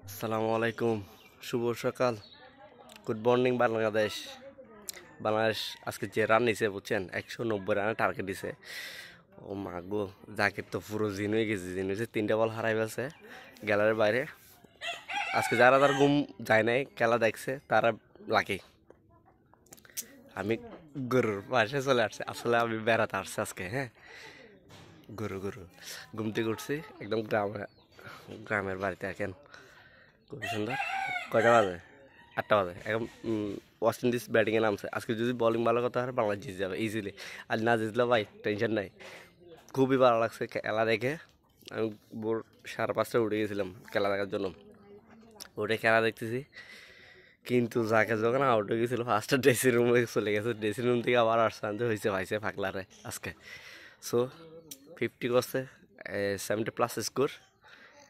আসসালামু আলাইকুম, শুভ সকাল, গুড মর্নিং বাংলাদেশ। বাংলাদেশ আজকে যে রান নিছে বুঝছেন, 190 রানের টার্গেট দিছে। ও মা গো, জাকির তো পুরো জিন হয়ে গেছে, জিন হয়েছে, 3টা বল হারাই ফেলছে গ্যালারির বাইরে। আজকে যারা তার ঘুম যায় নাই, খেলা দেখছে তারা লাকি। আমি গরুর পাশে চলে আসছে, আসলে আমি বেড়াতে আসছি আজকে। হ্যাঁ, গরু গরু ঘুম থেকে উঠছি একদম গ্রামের বাড়িতে। এখন খুবই সুন্দর। কয়টা বাজে? 8টা বাজে। এখন ওয়েস্ট ইন্ডিজ ব্যাটিংয়ে নামছে। আজকে যদি বোলিং ভালো করতে হয় বাংলাদেশ জিতে যাবে ইজিলি। আর না জিতলে ভাই টেনশন নাই। খুবই ভালো লাগছে খেলা দেখে। আমি ভোর 5:30টায় উঠে গেছিলাম খেলা দেখার জন্য। উঠে খেলা দেখতেছি, কিন্তু যাকে যখন আউট হয়ে গেছিলো ফার্স্টে ড্রেসিং রুমে চলে গেছে। ড্রেসিং রুম থেকে আবার আসতে হয়েছে ভাইসে ফাঁকলারে আজকে। সো 50 করছে, 70+ স্কোর,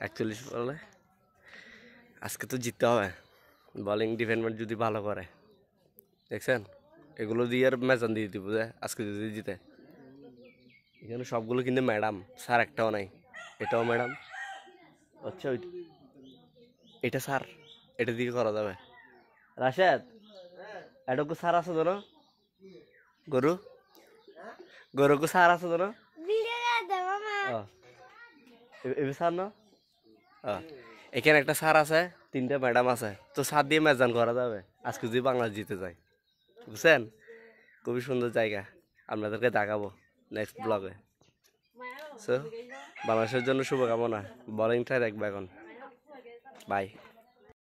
41 বলে। আজকে তো জিততে হবে। বোলিং ডিফেন্ডমেন্ট যদি ভালো করে, দেখছেন, এগুলো দিয়ে আর ম্যাচান দিয়ে দিব যে আজকে যদি জিতে। এখানে সবগুলো কিন্তু ম্যাডাম, স্যার একটাও নাই। এটাও ম্যাডাম, আচ্ছা এটা স্যার, এটা দিয়ে করা যাবে। রাশেদ, এটুকু স্যার আছে তো না? গরু গরুকু স্যার আছে তো না? এবার স্যার না, এখানে একটা স্যার আছে, 3টা ম্যাডাম আছে, তো স্যার দিয়ে ম্যাচান করা যাবে আজকে যদি বাংলাদেশ জিতে যায়। বুঝছেন, খুবই সুন্দর জায়গা, আপনাদেরকে দেখাবো নেক্সট ব্লগে। সো বাংলাদেশের জন্য শুভকামনা। বোলিংটা দেখবো এখন। বাই।